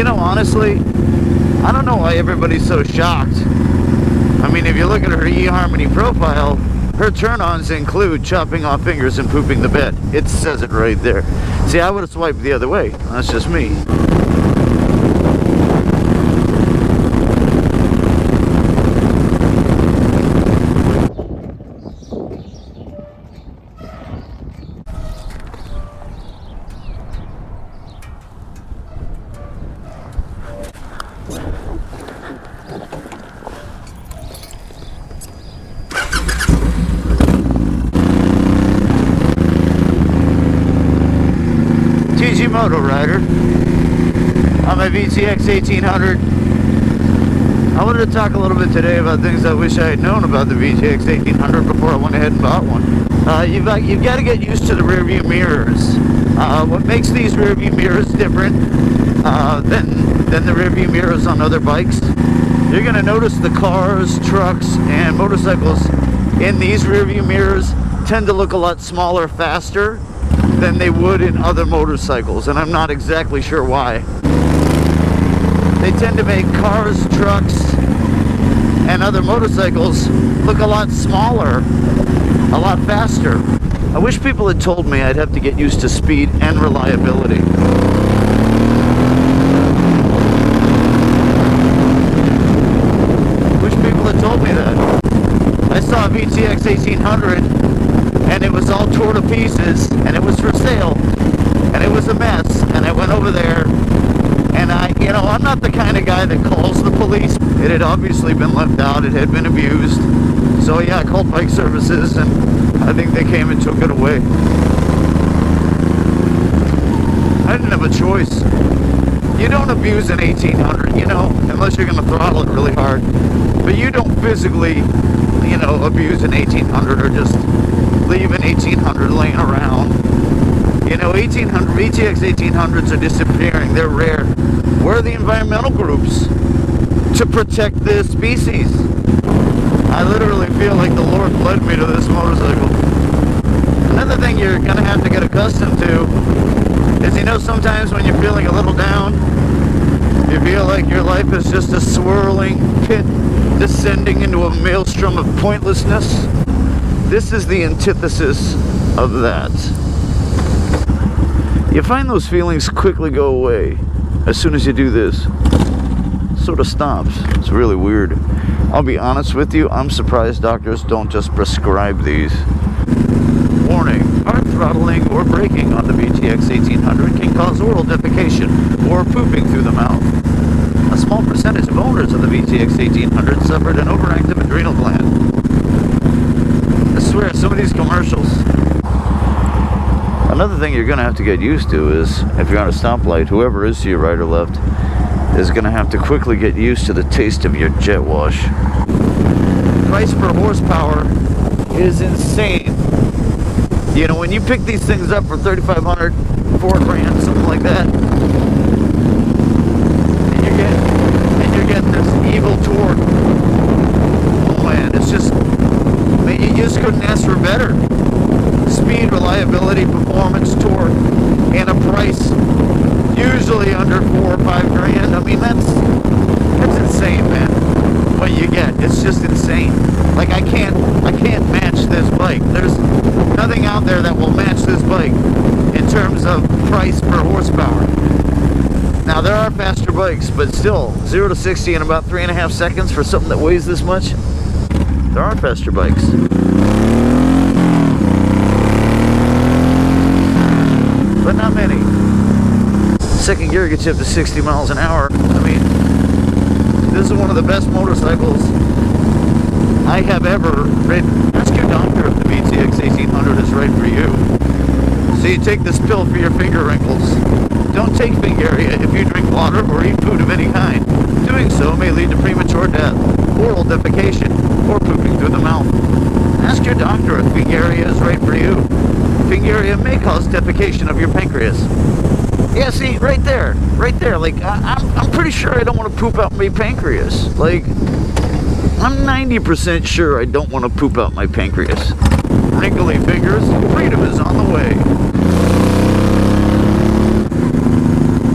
You know, honestly, I don't know why everybody's so shocked. I mean, if you look at her eHarmony profile, her turn-ons include chopping off fingers and pooping the bed. It says it right there. See, I would have swiped the other way. That's just me. TG Moto Rider on my VTX 1800. I wanted to talk a little bit today about things I wish I had known about the VTX 1800 before I went ahead and bought one. You've got to get used to the rear view mirrors. What makes these rear view mirrors different than the rear view mirrors on other bikes, you're going to notice the cars, trucks, and motorcycles in these rear view mirrors tend to look a lot smaller, faster than they would in other motorcycles, and I'm not exactly sure why. They tend to make cars, trucks, and other motorcycles look a lot smaller, a lot faster. I wish people had told me I'd have to get used to speed and reliability. Wish people had told me that. I saw a VTX 1800 and it was all torn to pieces, and it was for sale, and it was a mess, and I went over there, and I'm not the kind of guy that calls the police. It had obviously been left out, it had been abused, so yeah, I called bike services, and I think they came and took it away. I didn't have a choice. You don't abuse an 1800, unless you're going to throttle it really hard, but you don't physically, abuse an 1800 or just leave an 1800 laying around. VTX 1800s are disappearing. They're rare. Where are the environmental groups to protect this species? I literally feel like the Lord led me to this motorcycle. Another thing you're going to have to get accustomed to is, sometimes when you're feeling a little down, you feel like your life is just a swirling pit descending into a maelstrom of pointlessness. This is the antithesis of that. You find those feelings quickly go away as soon as you do this. It sort of stops. It's really weird. I'll be honest with you, I'm surprised doctors don't just prescribe these. Warning, hard throttling or braking on the VTX 1800 can cause oral defecation or pooping through the mouth. A small percentage of owners of the VTX 1800 suffered an overactive adrenal gland. I swear, some of these commercials. Another thing you're going to have to get used to is, if you're on a stoplight, whoever is to your right or left is going to have to quickly get used to the taste of your jet wash. Price per horsepower is insane. When you pick these things up for $3,500, $4,000, something like that, and you're getting this evil torque. Oh man, it's just, you just couldn't ask for better. Speed, reliability, performance, torque, and a price usually under $4,000 or $5,000. I mean, that's insane, man. What you get, it's just insane. Like I can't match this bike. There's nothing out there that will match this bike in terms of price per horsepower. Now there are faster bikes, but still 0 to 60 in about 3.5 seconds for something that weighs this much. There are faster bikes. But not many. Second gear gets you up to 60 miles an hour. I mean, this is one of the best motorcycles I have ever ridden. Ask your doctor if the VTX 1800 is right for you. So you take this pill for your finger wrinkles. Don't take Fingaria if you drink water or eat food of any kind. Doing so may lead to premature death, oral defecation, or pooping through the mouth. Ask your doctor if Fingaria is right for you. Fingaria may cause defecation of your pancreas. Yeah, see, right there, like, I'm pretty sure I don't want to poop out my pancreas. Like, I'm 90% sure I don't want to poop out my pancreas. Wrinkly fingers, freedom is on the way.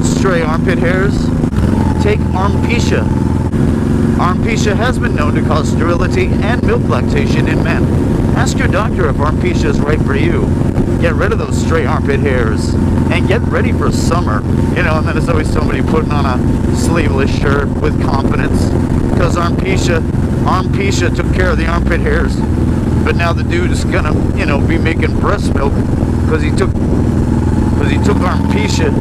Stray armpit hairs, take Armpecia. Armpecia has been known to cause sterility and milk lactation in men. Ask your doctor if Armpecia is right for you. Get rid of those stray armpit hairs and get ready for summer. You know, and then there's always somebody putting on a sleeveless shirt with confidence because Armpecia took care of the armpit hairs. But now the dude is gonna, you know, be making breast milk because he took Armpecia.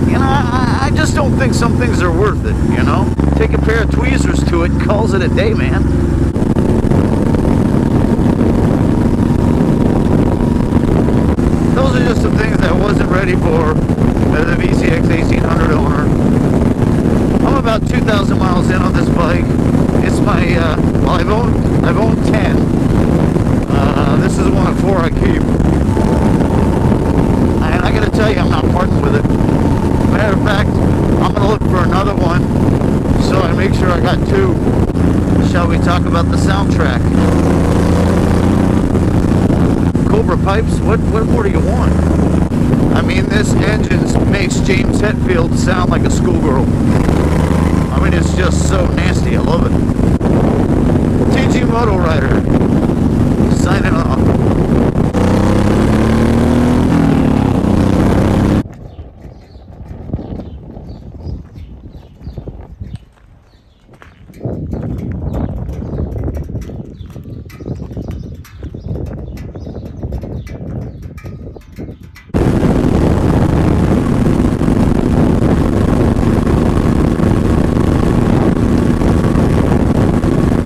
You know, I just don't think some things are worth it, you know? Take a pair of tweezers to it and calls it a day, man. Those are just some things I wasn't ready for as a VCX 1800 owner. I'm about 2,000 miles in on this bike. It's my, well, I've owned 10. This is one of 4 I keep. And I gotta tell you, I'm not parting with it. Matter of fact, I'm gonna look for another one, so I make sure I got 2. Shall we talk about the soundtrack? Cobra pipes? What more do you want? I mean, this engine makes James Hetfield sound like a schoolgirl. I mean, it's just so nasty. I love it. TG Moto Rider, signing off.